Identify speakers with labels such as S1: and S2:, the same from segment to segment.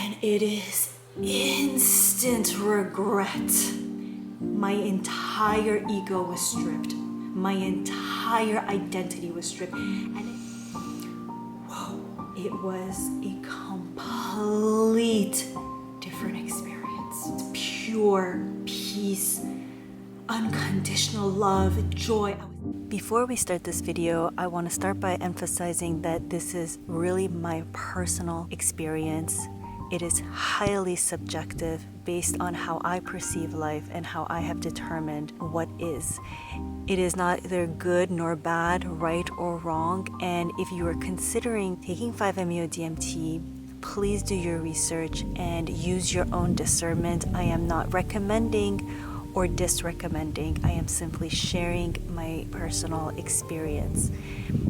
S1: And it is instant regret. My entire ego was stripped. My entire identity was stripped. And it was a complete different experience. Pure peace, unconditional love, joy. Before we start this video, I want to start by emphasizing that this is really my personal experience. It is highly subjective based on how I perceive life and how I have determined what is. It is neither good nor bad, right or wrong. And if you are considering taking 5-MeO-DMT, please do your research and use your own discernment. I am not recommending or disrecommending. I am simply sharing my personal experience.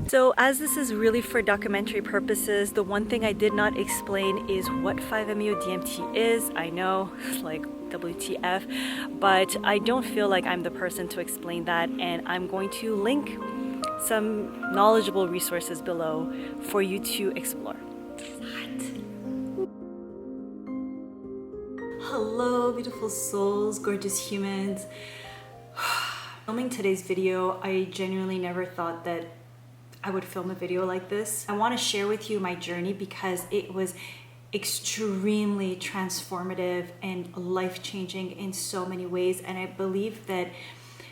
S1: So as this is really for documentary purposes, the one thing I did not explain is what 5-MeO-DMT is. I know, like WTF, but I don't feel like I'm the person to explain that, and I'm going to link some knowledgeable resources below for you to explore. Hello, beautiful souls, gorgeous humans. Filming today's video, I genuinely never thought that I would film a video like this. I want to share with you my journey because it was extremely transformative and life-changing in so many ways. And I believe that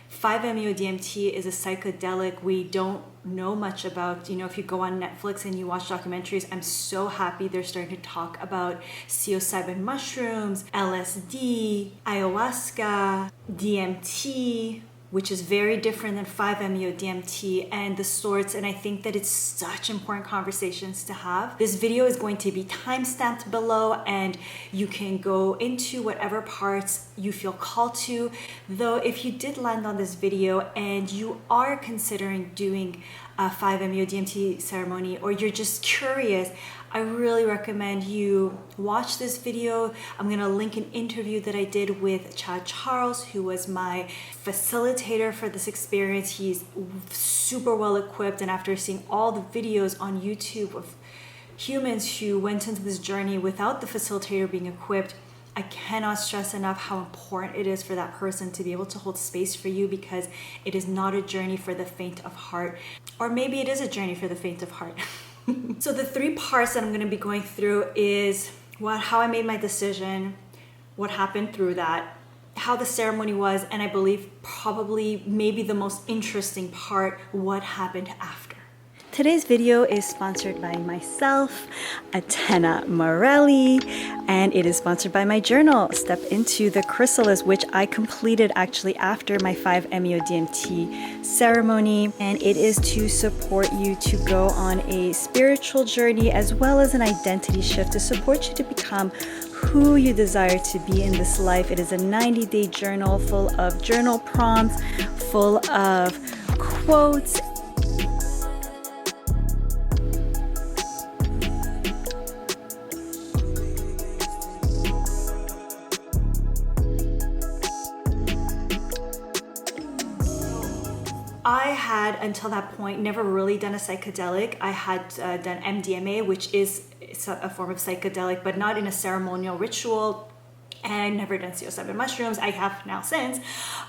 S1: 5-MeO-DMT is a psychedelic we don't know much about. You know, if you go on Netflix and you watch documentaries, I'm so happy they're starting to talk about psilocybin mushrooms, LSD, ayahuasca, DMT, which is very different than 5-MeO-DMT and the sorts, and I think that it's such important conversations to have. This video is going to be time-stamped below, and you can go into whatever parts you feel called to. Though if you did land on this video and you are considering doing a 5-MeO-DMT ceremony, or you're just curious, I really recommend you watch this video. I'm gonna link an interview that I did with Chad Charles, who was my facilitator for this experience. He's super well equipped, and after seeing all the videos on YouTube of humans who went into this journey without the facilitator being equipped, I cannot stress enough how important it is for that person to be able to hold space for you, because it is not a journey for the faint of heart. Or maybe it is a journey for the faint of heart. So the three parts that I'm going to be going through is how I made my decision, what happened through that, how the ceremony was, and I believe probably maybe the most interesting part, what happened after. Today's video is sponsored by myself, Atena Morelli, and it is sponsored by my journal, Step Into the Chrysalis, which I completed actually after my 5-MeO-DMT ceremony. And it is to support you to go on a spiritual journey as well as an identity shift to support you to become who you desire to be in this life. It is a 90-day journal full of journal prompts, full of quotes. I had, until that point, never really done a psychedelic. I had done MDMA, which is a form of psychedelic, but not in a ceremonial ritual. And I've never done psilocybin mushrooms. I have now since.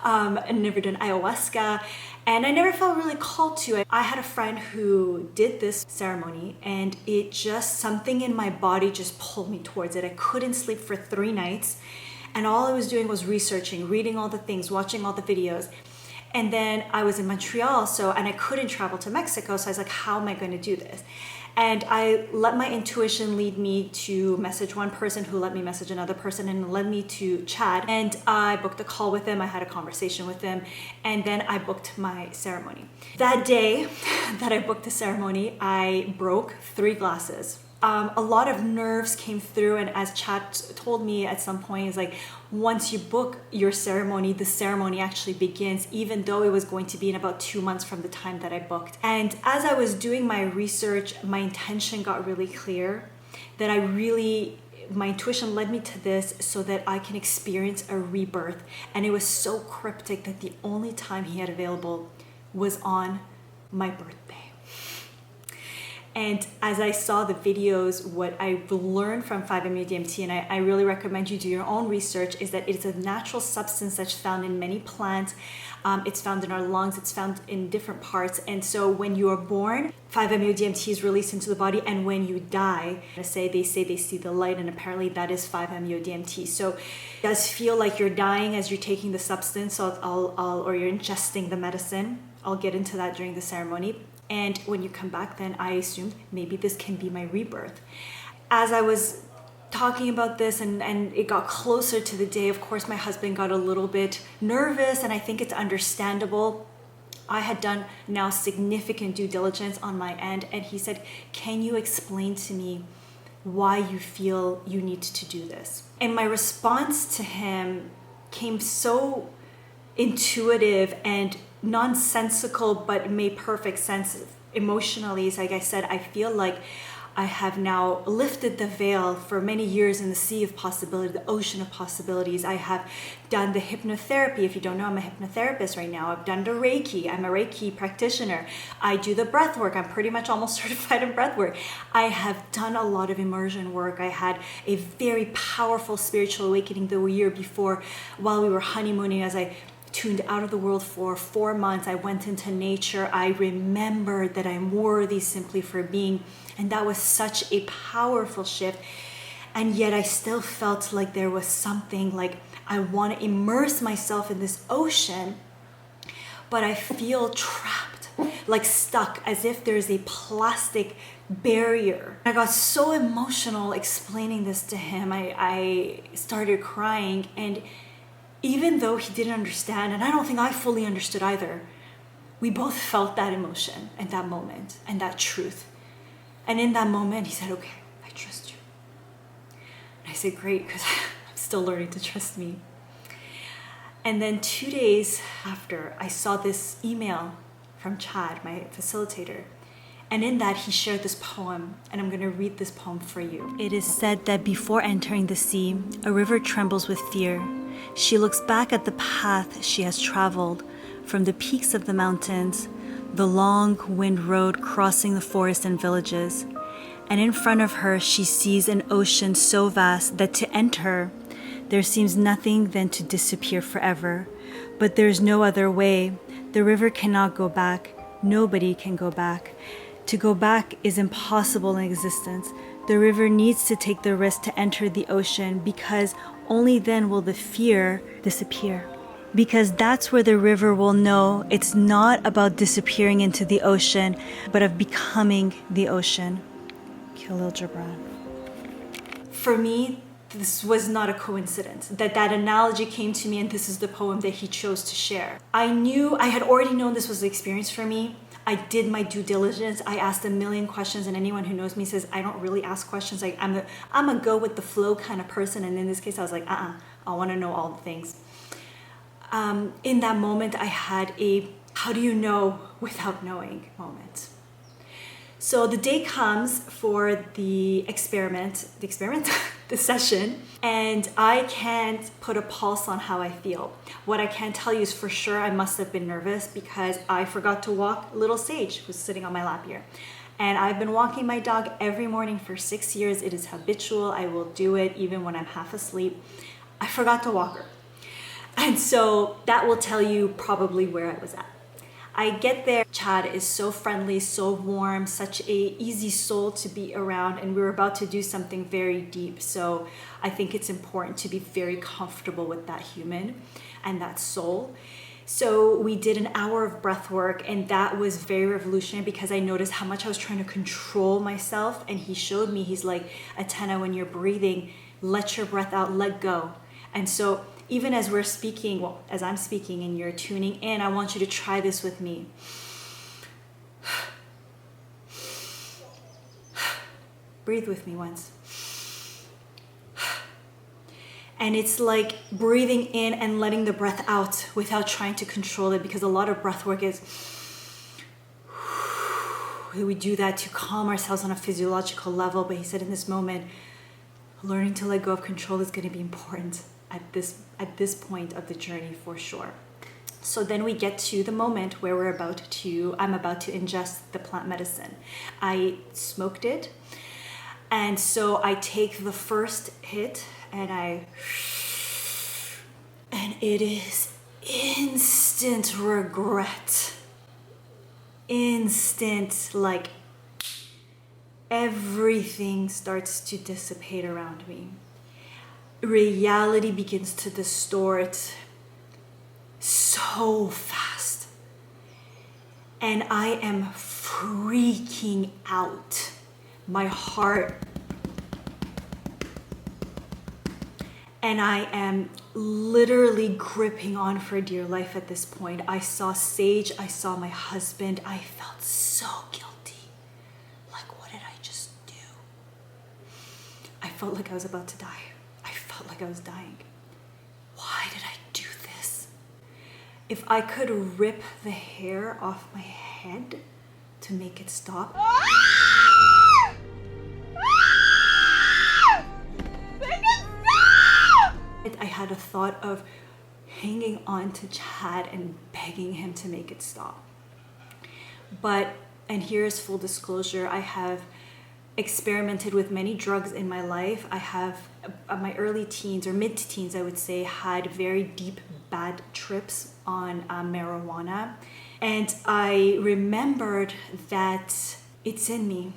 S1: And never done ayahuasca. And I never felt really called to it. I had a friend who did this ceremony, and it just, something in my body just pulled me towards it. I couldn't sleep for 3 nights. And all I was doing was researching, reading all the things, watching all the videos. And then I was in Montreal, and I couldn't travel to Mexico, so I was like, how am I going to do this? And I let my intuition lead me to message one person who let me message another person, and led me to Chad. And I booked a call with him, I had a conversation with him, and then I booked my ceremony. That day that I booked the ceremony, I broke 3 glasses. A lot of nerves came through, and as Chad told me at some point, it's like, once you book your ceremony, the ceremony actually begins, even though it was going to be in about 2 months from the time that I booked. And as I was doing my research, my intention got really clear, that my intuition led me to this so that I can experience a rebirth. And it was so cryptic that the only time he had available was on my birthday. And as I saw the videos, what I've learned from 5-MeO-DMT, and I really recommend you do your own research, is that it's a natural substance that's found in many plants. It's found in our lungs, it's found in different parts. And so when you are born, 5-MeO-DMT is released into the body, and when you die, they say they see the light, and apparently that is 5-MeO-DMT. So it does feel like you're dying as you're taking the substance, or you're ingesting the medicine. I'll get into that during the ceremony. And when you come back, then I assumed maybe this can be my rebirth. As I was talking about this and it got closer to the day, of course, my husband got a little bit nervous, and I think it's understandable. I had done now significant due diligence on my end, and he said, can you explain to me why you feel you need to do this? And my response to him came so intuitive and nonsensical, but made perfect sense emotionally. Like I said, I feel like I have now lifted the veil for many years in the sea of possibility, the ocean of possibilities. I have done the hypnotherapy. If you don't know, I'm a hypnotherapist right now. I've done the Reiki. I'm a Reiki practitioner. I do the breath work. I'm pretty much almost certified in breath work. I have done a lot of immersion work. I had a very powerful spiritual awakening the year before while we were honeymooning. As I tuned out of the world for 4 months, I went into nature. I remembered that I'm worthy simply for being. And that was such a powerful shift. And yet I still felt like there was something like I want to immerse myself in this ocean, but I feel trapped, like stuck, as if there's a plastic barrier. I got so emotional explaining this to him. I started crying, and even though he didn't understand, and I don't think I fully understood either, we both felt that emotion and that moment and that truth. And in that moment, he said, okay, I trust you. And I said, great, because I'm still learning to trust me. And then 2 days after, I saw this email from Chad, my facilitator. And in that, he shared this poem, and I'm going to read this poem for you. It is said that before entering the sea, a river trembles with fear. She looks back at the path she has traveled from the peaks of the mountains, the long wind road crossing the forest and villages, and in front of her she sees an ocean so vast that to enter there seems nothing than to disappear forever. But there's no other way. The river cannot go back. Nobody can go back. To go back is impossible in existence. The river needs to take the risk to enter the ocean, because only then will the fear disappear. Because that's where the river will know it's not about disappearing into the ocean, but of becoming the ocean. Khalil Gibran. For me, this was not a coincidence that analogy came to me, and this is the poem that he chose to share. I had already known this was the experience for me. I did my due diligence. I asked a million questions, and anyone who knows me says I don't really ask questions. Like I'm a go with the flow kind of person, and in this case, I was like, I want to know all the things. In that moment, I had a how do you know without knowing moment. So the day comes for the session, and I can't put a pulse on how I feel. What I can tell you is for sure I must have been nervous because I forgot to walk little Sage, who's sitting on my lap here. And I've been walking my dog every morning for 6 years. It is habitual. I will do it even when I'm half asleep. I forgot to walk her. And so that will tell you probably where I was at. I get there. Chad is so friendly, so warm, such a easy soul to be around, and we were about to do something very deep. So I think it's important to be very comfortable with that human and that soul. So we did an hour of breath work, and that was very revolutionary because I noticed how much I was trying to control myself. And he showed me, he's like, Atena, when you're breathing, let your breath out, let go. And so even as we're speaking, well, as I'm speaking and you're tuning in, I want you to try this with me. Breathe with me once. And it's like breathing in and letting the breath out without trying to control it, because a lot of breath work is, we do that to calm ourselves on a physiological level. But he said in this moment, learning to let go of control is going to be important at this point of the journey for sure. So then we get to the moment where I'm about to ingest the plant medicine. I smoked it. And so I take the first hit and it is instant regret. Instant, like everything starts to dissipate around me. Reality begins to distort so fast. And I am freaking out. My heart. And I am literally gripping on for dear life at this point. I saw Sage, I saw my husband. I felt so guilty. Like, what did I just do? I felt like I was about to die. I felt like I was dying. Why did I do this? If I could rip the hair off my head to make it stop. I had a thought of hanging on to Chad and begging him to make it stop. But, and here's full disclosure, I have experimented with many drugs in my life. I have, my early teens or mid-teens, I would say, had very deep bad trips on marijuana. And I remembered that it's in me.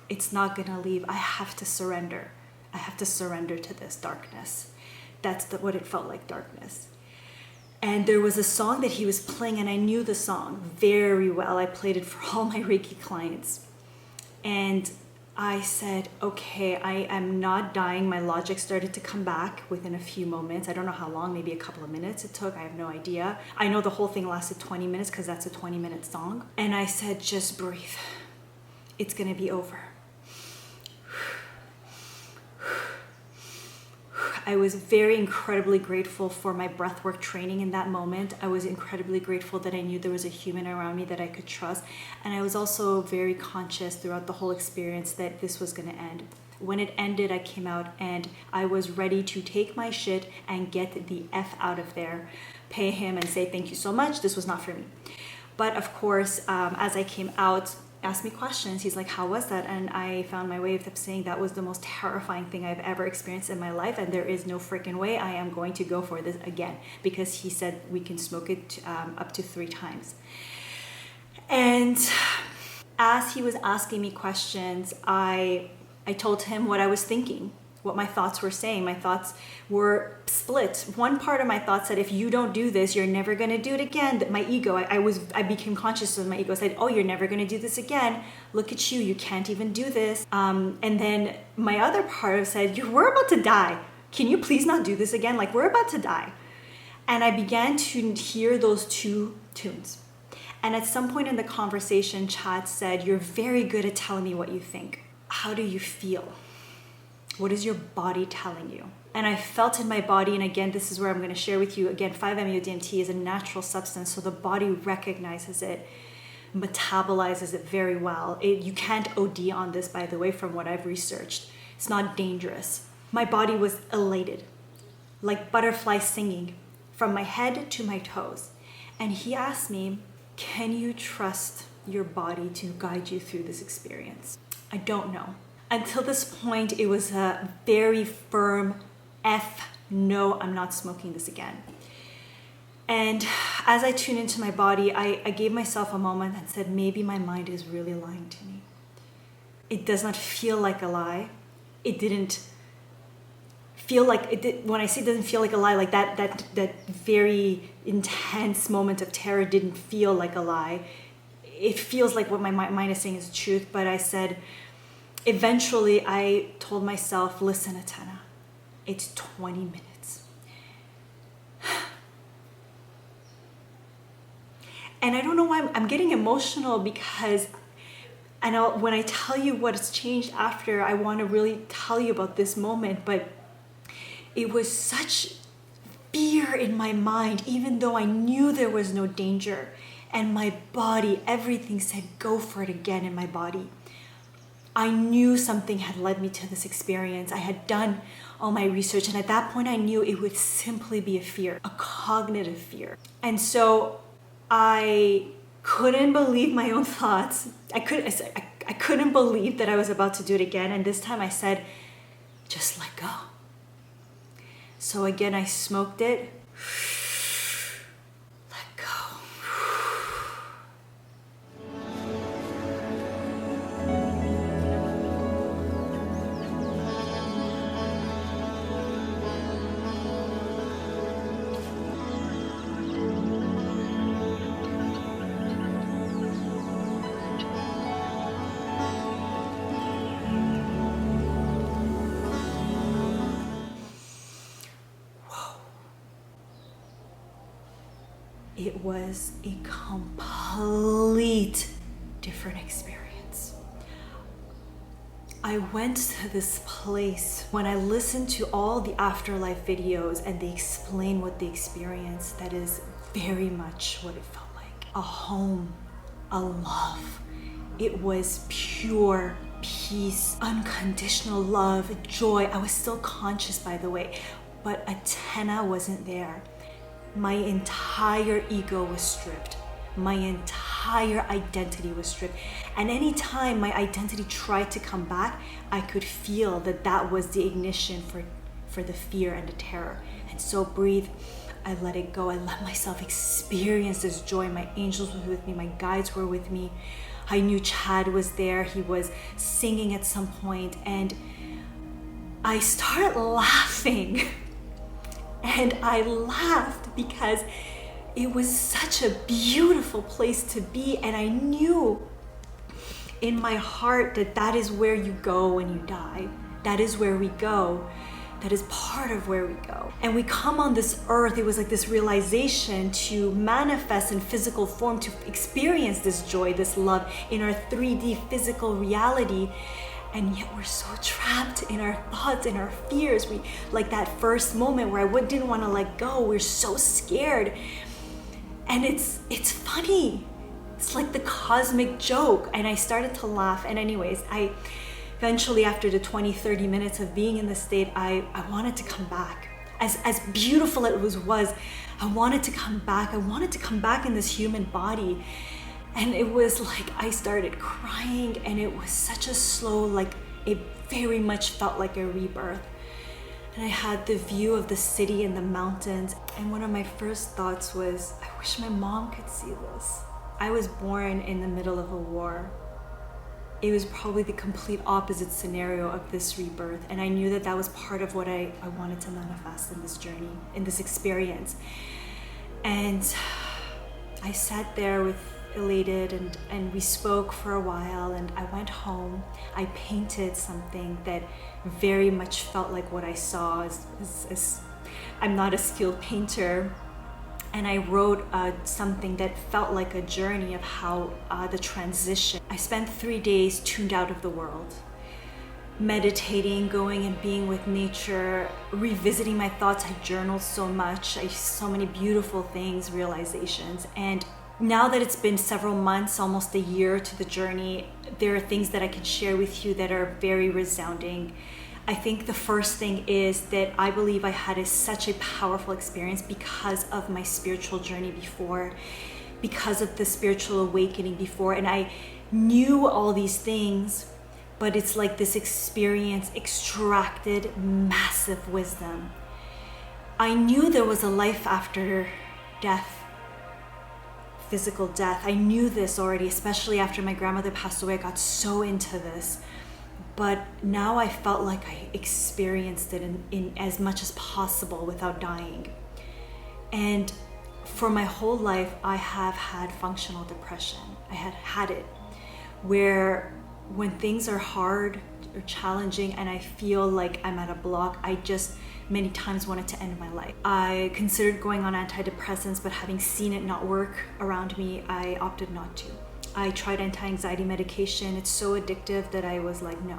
S1: It's not gonna leave. I have to surrender. I have to surrender to this darkness. That's what it felt like, darkness. And there was a song that he was playing, and I knew the song very well. I played it for all my Reiki clients. And I said, okay, I am not dying. My logic started to come back within a few moments. I don't know how long, maybe a couple of minutes it took. I have no idea. I know the whole thing lasted 20 minutes because that's a 20-minute song. And I said, just breathe. It's gonna be over. I was very incredibly grateful for my breathwork training in that moment. I was incredibly grateful that I knew there was a human around me that I could trust. And I was also very conscious throughout the whole experience that this was gonna end. When it ended, I came out and I was ready to take my shit and get the F out of there, pay him and say, thank you so much, this was not for me. But of course, as I came out, asked me questions. He's like, how was that? And I found my way of saying that was the most terrifying thing I've ever experienced in my life, and there is no freaking way I am going to go for this again, because he said we can smoke it up to 3 times. And as he was asking me questions, I told him what I was thinking, what my thoughts were saying. My thoughts were split. One part of my thoughts said, if you don't do this, you're never going to do it again. That my ego, I became conscious of my ego, said, oh, you're never going to do this again. Look at you can't even do this. And then my other part said, we're about to die. Can you please not do this again? Like, we're about to die. And I began to hear those 2 tunes. And at some point in the conversation, Chad said, you're very good at telling me what you think. How do you feel? What is your body telling you? And I felt in my body, and again, this is where I'm going to share with you, again, 5-MeO-DMT is a natural substance, so the body recognizes it, metabolizes it very well. You can't OD on this, by the way, from what I've researched. It's not dangerous. My body was elated, like butterflies singing, from my head to my toes. And he asked me, can you trust your body to guide you through this experience? I don't know. Until this point, it was a very firm no, I'm not smoking this again. And as I tuned into my body, I gave myself a moment and said, maybe my mind is really lying to me. It does not feel like a lie. It didn't feel like it did. When I say it doesn't feel like a lie, like that very intense moment of terror didn't feel like a lie. It feels like what my mind is saying is the truth. But I said, eventually I told myself, listen, Atena, it's 20 minutes. And I don't know why I'm getting emotional, because I know when I tell you what's changed after, I want to really tell you about this moment, but it was such fear in my mind, even though I knew there was no danger. And my body, everything said, go for it again in my body. I knew something had led me to this experience. I had done all my research. And at that point, I knew it would simply be a fear, a cognitive fear. And so I couldn't believe my own thoughts. I couldn't believe that I was about to do it again. And this time I said, just let go. So again, I smoked it. Let go. It was a complete different experience. I went to this place when I listened to all the afterlife videos and they explain what they experienced. That is very much what it felt like. A home, a love. It was pure peace, unconditional love, joy. I was still conscious, by the way, but Atena wasn't there. My entire ego was stripped. My entire identity was stripped. And anytime my identity tried to come back, I could feel that that was the ignition for the fear and the terror. And so breathe. I let it go. I let myself experience this joy. My angels were with me. My guides were with me. I knew Chad was there. He was singing at some point. And I started laughing. And I laughed because it was such a beautiful place to be. And I knew in my heart that that is where you go when you die. That is where we go. That is part of where we go. And we come on this earth, it was like this realization to manifest in physical form, to experience this joy, this love in our 3D physical reality. And yet we're so trapped in our thoughts, in our fears. We, like that first moment where I didn't want to let go, we're so scared. And it's funny. It's like the cosmic joke. And I started to laugh. And anyways, I eventually, after the 20-30 minutes of being in the state, I wanted to come back. As beautiful it was, I wanted to come back. I wanted to come back in this human body. And it was like I started crying, and it was such a slow, like it very much felt like a rebirth. And I had the view of the city and the mountains. And one of my first thoughts was, I wish my mom could see this. I was born in the middle of a war. It was probably the complete opposite scenario of this rebirth. And I knew that that was part of what I wanted to manifest in this journey, in this experience. And I sat there with elated and we spoke for a while, and I went home. I painted something that very much felt like what I saw. As I'm not a skilled painter. And I wrote something that felt like a journey of how the transition. I spent 3 days tuned out of the world, meditating, going and being with nature, revisiting my thoughts. I journaled so much. I so many beautiful things, realizations. And now that it's been several months, almost a year to the journey, there are things that I can share with you that are very resounding. I think the first thing is that I believe I had such a powerful experience because of my spiritual journey before, because of the spiritual awakening before. And I knew all these things, but it's like this experience extracted massive wisdom. I knew there was a life after death, physical death. I knew this already, especially after my grandmother passed away. I got so into this. But now I felt like I experienced it in as much as possible without dying. And for my whole life, I have had functional depression. I had it, where when things are hard or challenging and I feel like I'm at a block, I just many times wanted to end my life. I considered going on antidepressants, but having seen it not work around me, I opted not to. I tried anti-anxiety medication. It's so addictive that I was like, no.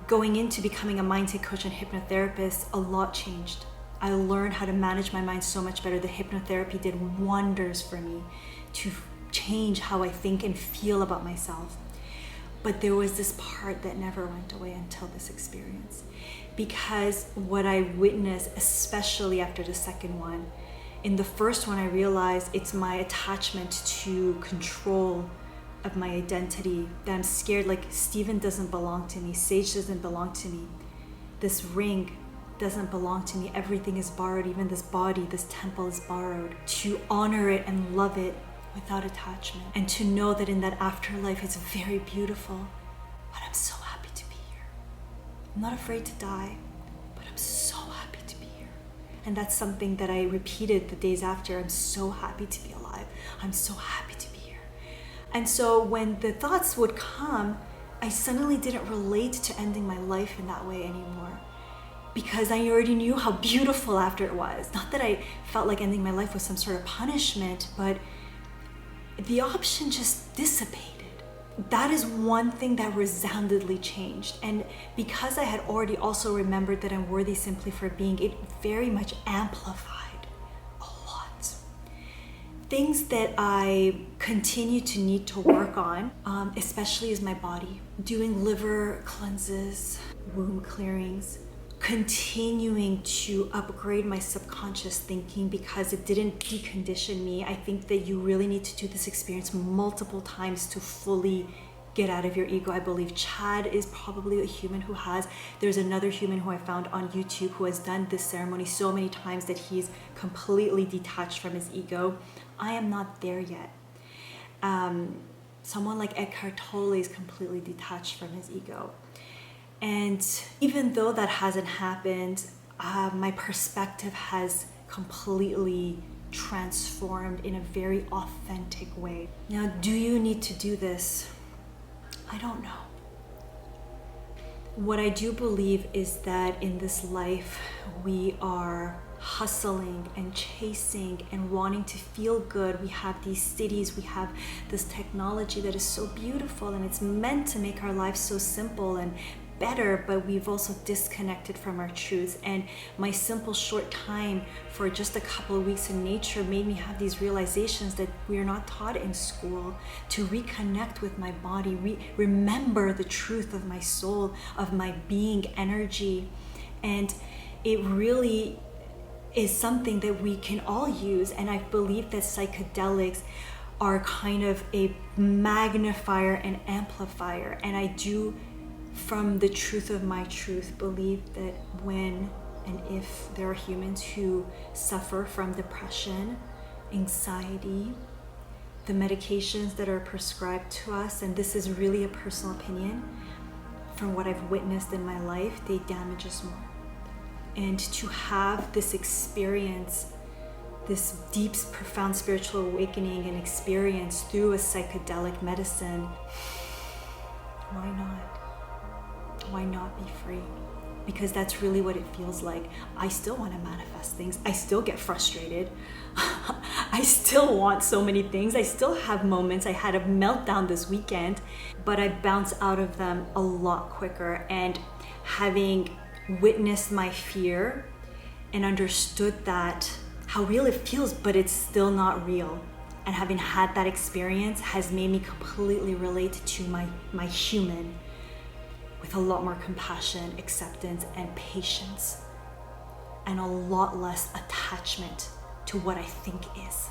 S1: Going into becoming a mindset coach and hypnotherapist, a lot changed. I learned how to manage my mind so much better. The hypnotherapy did wonders for me to change how I think and feel about myself. But there was this part that never went away until this experience. because what I witnessed, especially after the second one, in the first one I realized it's my attachment to control of my identity, that I'm scared, like Steven doesn't belong to me, Sage doesn't belong to me, this ring doesn't belong to me, everything is borrowed, even this body, this temple is borrowed. To honor it and love it without attachment, and to know that in that afterlife it's very beautiful. But I'm so happy to be here. I'm not afraid to die, but I'm so happy to be here. And that's something that I repeated the days after. I'm so happy to be alive. I'm so happy to be here. And so when the thoughts would come, I suddenly didn't relate to ending my life in that way anymore, because I already knew how beautiful after it was. Not that I felt like ending my life was some sort of punishment, but the option just dissipated. That is one thing that resoundingly changed. And because I had already also remembered that I'm worthy simply for being, it very much amplified a lot. Things that I continue to need to work on, especially is my body. Doing liver cleanses, womb clearings, continuing to upgrade my subconscious thinking because it didn't decondition me. I think that you really need to do this experience multiple times to fully get out of your ego. I believe Chad is probably a human who has. There's another human who I found on YouTube who has done this ceremony so many times that he's completely detached from his ego. I am not there yet. Someone like Eckhart Tolle is completely detached from his ego. And even though that hasn't happened, my perspective has completely transformed in a very authentic way. Now, do you need to do this? I don't know. What I do believe is that in this life, we are hustling and chasing and wanting to feel good. We have these cities, we have this technology that is so beautiful, and it's meant to make our lives so simple and better, but we've also disconnected from our truths. And my simple short time for just a couple of weeks in nature made me have these realizations that we are not taught in school, to reconnect with my body, remember the truth of my soul, of my being energy. And it really is something that we can all use. And I believe that psychedelics are kind of a magnifier and amplifier. And I do, from the truth of my truth, believe that when and if there are humans who suffer from depression, anxiety, the medications that are prescribed to us, and this is really a personal opinion, from what I've witnessed in my life, they damage us more. And to have this experience, this deep, profound spiritual awakening and experience through a psychedelic medicine, why not? Why not be free? Because that's really what it feels like. I still want to manifest things. I still get frustrated. I still want so many things. I still have moments. I had a meltdown this weekend, but I bounce out of them a lot quicker. And having witnessed my fear and understood that, how real it feels, but it's still not real. And having had that experience has made me completely relate to my human, with a lot more compassion, acceptance, and patience, and a lot less attachment to what I think is.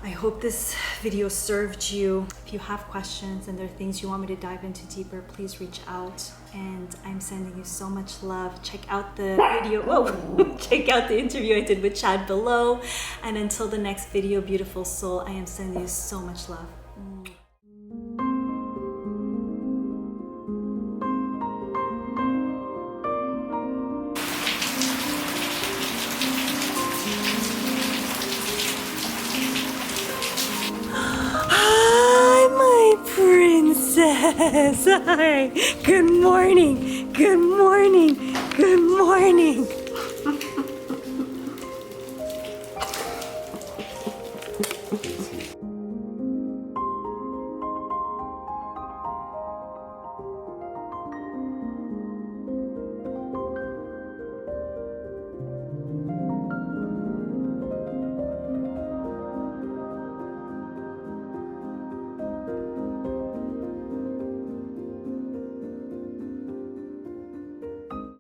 S1: I hope this video served you. If you have questions and there are things you want me to dive into deeper, please reach out. And I'm sending you so much love. Check out the video. Whoa! Check out the interview I did with Chad below. And until the next video, beautiful soul, I am sending you so much love. Hi, good morning, good morning, good morning.